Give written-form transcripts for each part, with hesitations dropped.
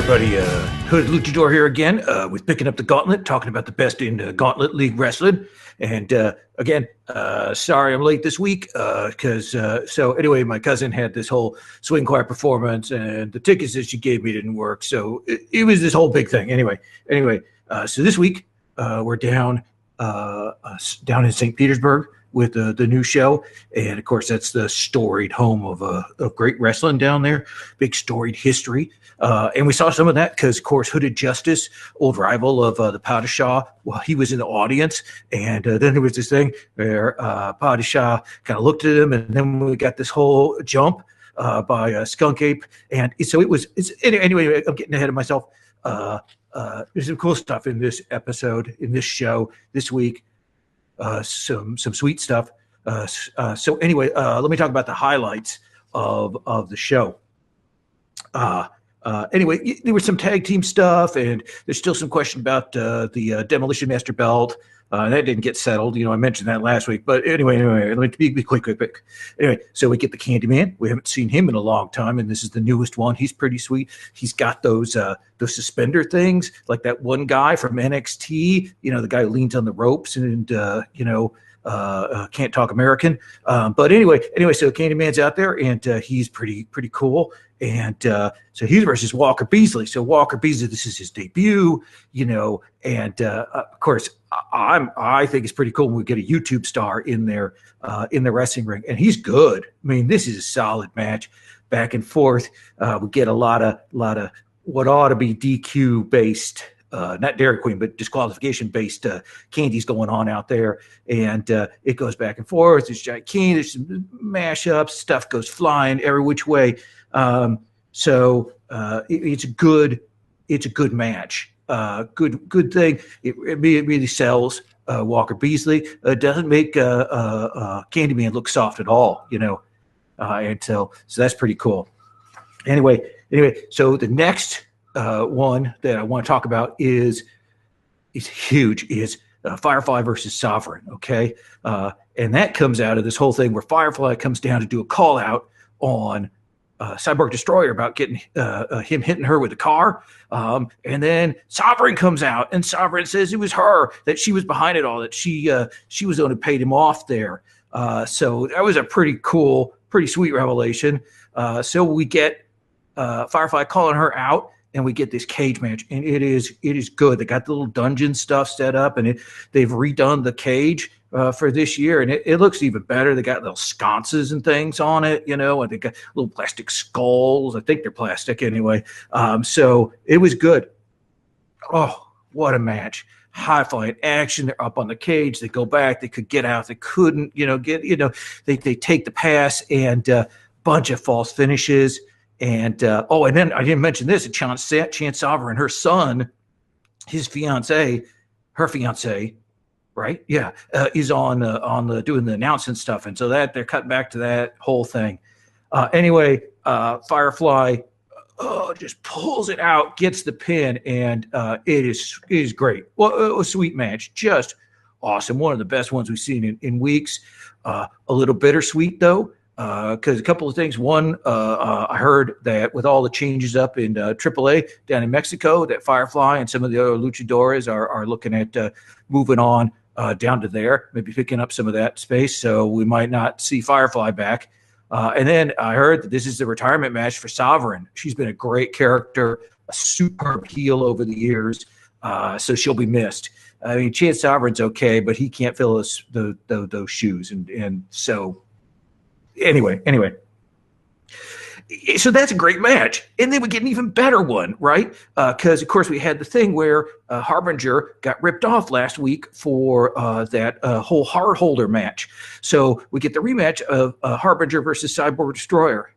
everybody. Hooded Luchadore here again with Picking Up the Gauntlet, talking about the best in Gauntlet League Wrestling. And again, sorry I'm late this week so anyway, my cousin had this whole swing choir performance and the tickets that she gave me didn't work. So it was this whole big thing. Anyway, so this week we're down in St. Petersburg with the new show. And of course, that's the storied home of great wrestling down there, big storied history. And we saw some of that because, of course, Hooded Justice, old rival of the Padishah, well, he was in the audience. And then there was this thing where Padishah kind of looked at him, and then we got this whole jump by Skunk Ape. And so anyway, I'm getting ahead of myself. There's some cool stuff in this episode, in this show this week. Some sweet stuff. So anyway, let me talk about the highlights of the show. Anyway, there was some tag team stuff, and there's still some question about the Demolition Master belt. That didn't get settled. I mentioned that last week. But anyway, let me be quick. Anyway, so we get the Candyman. We haven't seen him in a long time, and this is the newest one. He's pretty sweet. He's got those suspender things, like that one guy from NXT, the guy who leans on the ropes and, can't talk American. But anyway, so Candyman's out there, and he's pretty cool. And so he's versus Walker Beasley. So Walker Beasley, this is his debut, and of course, I think it's pretty cool when we get a YouTube star in there in the wrestling ring, and he's good. I mean, this is a solid match, back and forth. We get a lot of what ought to be DQ based, not Dairy Queen, but disqualification based candies going on out there, and it goes back and forth. There's giant candy, there's some mashups, stuff goes flying every which way. So it's a good match. Good thing. It really sells Walker Beasley. It doesn't make Candyman look soft at all, and so that's pretty cool. Anyway, so the next one that I want to talk about is huge. Is Firefly versus Sovereign. Okay, and that comes out of this whole thing where Firefly comes down to do a call out on Cyborg Destroyer about getting him hitting her with a car, and then Sovereign comes out, and Sovereign says it was her, that she was behind it all, that she was the one who paid him off there. So that was a pretty cool, pretty sweet revelation. So we get Firefly calling her out, and we get this cage match, and it is good. They got the little dungeon stuff set up, and they've redone the cage for this year, and it looks even better. They got little sconces and things on it, and they got little plastic skulls. I think they're plastic anyway. So it was good. Oh, what a match. High flying action. They're up on the cage. They go back. They could get out. They couldn't, they take the pass, and bunch of false finishes. And and then I didn't mention this. Chance Sovereign, her son, her fiance, right? Yeah, is on the doing the announcing stuff, and so that they're cutting back to that whole thing. Anyway, Firefly just pulls it out, gets the pin, and it is great. Well, a sweet match, just awesome. One of the best ones we've seen in weeks. A little bittersweet though. Because a couple of things. One, I heard that with all the changes up in AAA down in Mexico, that Firefly and some of the other luchadores are looking at moving on down to there, maybe picking up some of that space. So we might not see Firefly back. And then I heard that this is the retirement match for Sovereign. She's been a great character, a superb heel over the years. So she'll be missed. I mean, Chance Sovereign's okay, but he can't fill those shoes. And so... Anyway, so that's a great match. And then we get an even better one, right? Because, of course, we had the thing where Harbinger got ripped off last week for that whole heart holder match. So we get the rematch of Harbinger versus Cyborg Destroyer.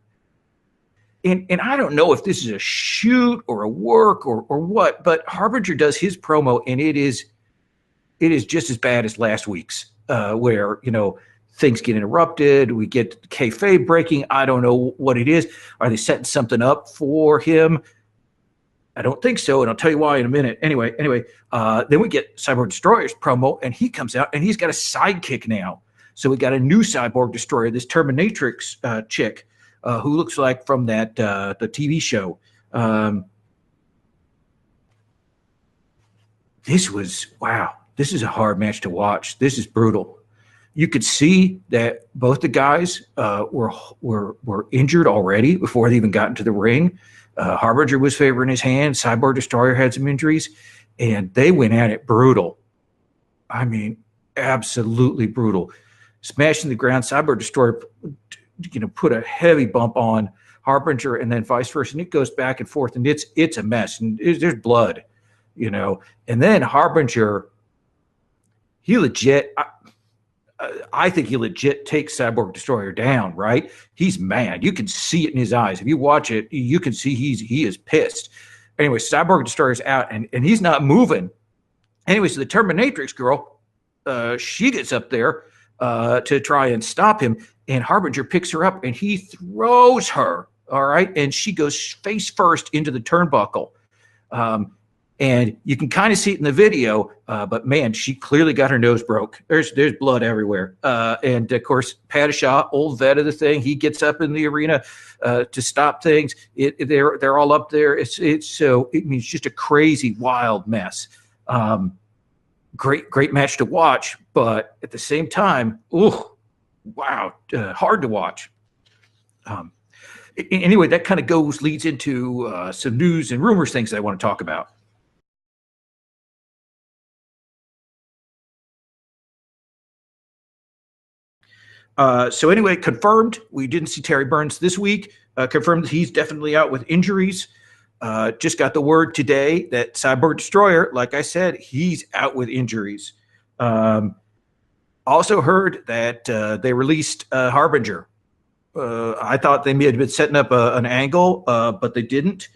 And I don't know if this is a shoot or a work or what, but Harbinger does his promo, and it is just as bad as last week's, where, things get interrupted. We get kayfabe breaking. I don't know what it is. Are they setting something up for him? I don't think so, and I'll tell you why in a minute. Anyway, then we get Cyborg Destroyer's promo, and he comes out, and he's got a sidekick now. So we got a new Cyborg Destroyer, this Terminatrix chick, who looks like from that the TV show. this was, wow, this is a hard match to watch. This is brutal. You could see that both the guys were injured already before they even got into the ring. Harbinger was favoring his hand. Cyborg Destroyer had some injuries, and they went at it brutal. I mean, absolutely brutal. Smashing the ground. Cyborg Destroyer, put a heavy bump on Harbinger, and then vice versa, and it goes back and forth, and it's a mess, and there's blood, And then Harbinger, he legit. I think he legit takes Cyborg Destroyer down, right? He's mad. You can see it in his eyes. If you watch it, you can see he is pissed. Anyway, Cyborg Destroyer's out, and he's not moving. Anyway, so the Terminatrix girl, she gets up there to try and stop him, and Harbinger picks her up, and he throws her, all right? And she goes face first into the turnbuckle. And you can kind of see it in the video, but man, she clearly got her nose broke. There's blood everywhere. And of course, Padishah, old vet of the thing, he gets up in the arena to stop things. They're all up there. It's just a crazy, wild mess. Great match to watch, but at the same time, wow, hard to watch. Anyway, that kind of leads into some news and rumors, things I want to talk about. So anyway, confirmed, we didn't see Terry Burns this week. Confirmed that he's definitely out with injuries. Just got the word today that Cyborg Destroyer, like I said, he's out with injuries. Also heard that they released Harbinger. I thought they may have been setting up an angle, but they didn't.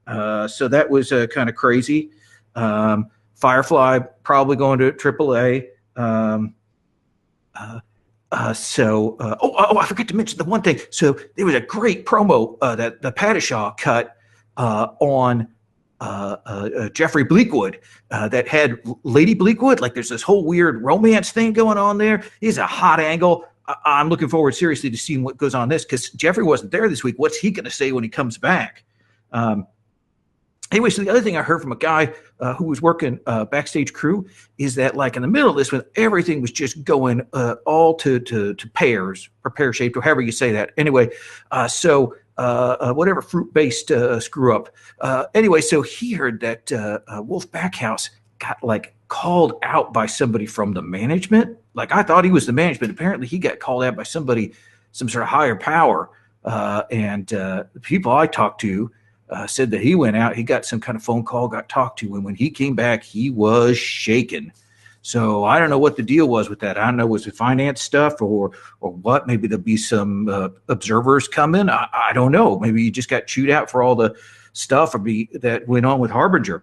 So that was kind of crazy. Firefly probably going to AAA. I forgot to mention the one thing. So there was a great promo that the Padishah cut on Jeffrey Bleakwood that had Lady Bleakwood. Like there's this whole weird romance thing going on there. It's a hot angle. I'm looking forward seriously to seeing what goes on this because Jeffrey wasn't there this week. What's he going to say when he comes back? Anyway, so the other thing I heard from a guy who was working backstage crew is that, like in the middle of this, when everything was just going all to pairs or pear shaped or however you say that. Anyway, whatever fruit-based screw up. Anyway, so he heard that Wolf Backhouse got like called out by somebody from the management. Like I thought he was the management. Apparently, he got called out by somebody, some sort of higher power. And the people I talked to said that he went out, he got some kind of phone call, got talked to, and when he came back, he was shaken. So I don't know what the deal was with that. I don't know, was it finance stuff or what? Maybe there'll be some observers coming. I don't know. Maybe he just got chewed out for all the stuff that went on with Harbinger.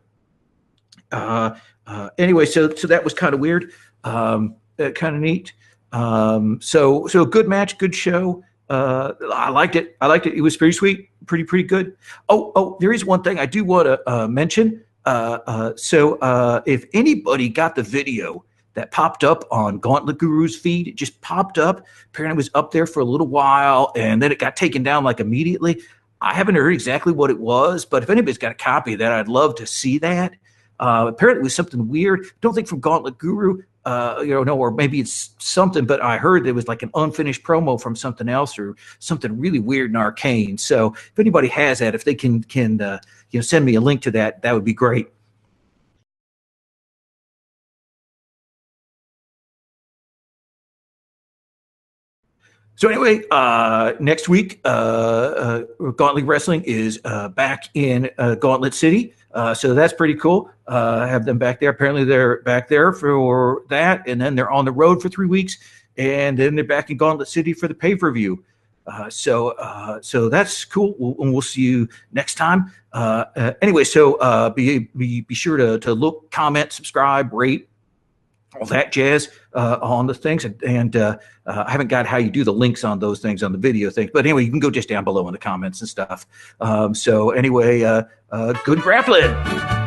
Anyway, so that was kind of weird, kind of neat. So good match, good show. I liked it. It was pretty sweet, pretty good. Oh, there is one thing I do want to mention. So if anybody got the video that popped up on Gauntlet Guru's feed, it just popped up. Apparently it was up there for a little while, and then it got taken down like immediately. I haven't heard exactly what it was, but if anybody's got a copy of that, I'd love to see that. Apparently it was something weird. Don't think from Gauntlet Guru. Or maybe it's something, but I heard there was like an unfinished promo from something else or something really weird and arcane. So if anybody has that, if they can send me a link to that, that would be great. So anyway, next week, Gauntlet Wrestling is back in Gauntlet City. So that's pretty cool. Have them back there. Apparently they're back there for that. And then they're on the road for 3 weeks. And then they're back in Gauntlet City for the pay-per-view. So that's cool. We'll see you next time. Anyway, so be sure to look, comment, subscribe, rate, all that jazz on the things. And I haven't got how you do the links on those things on the video things. But anyway, you can go just down below in the comments and stuff. So anyway, good grappling.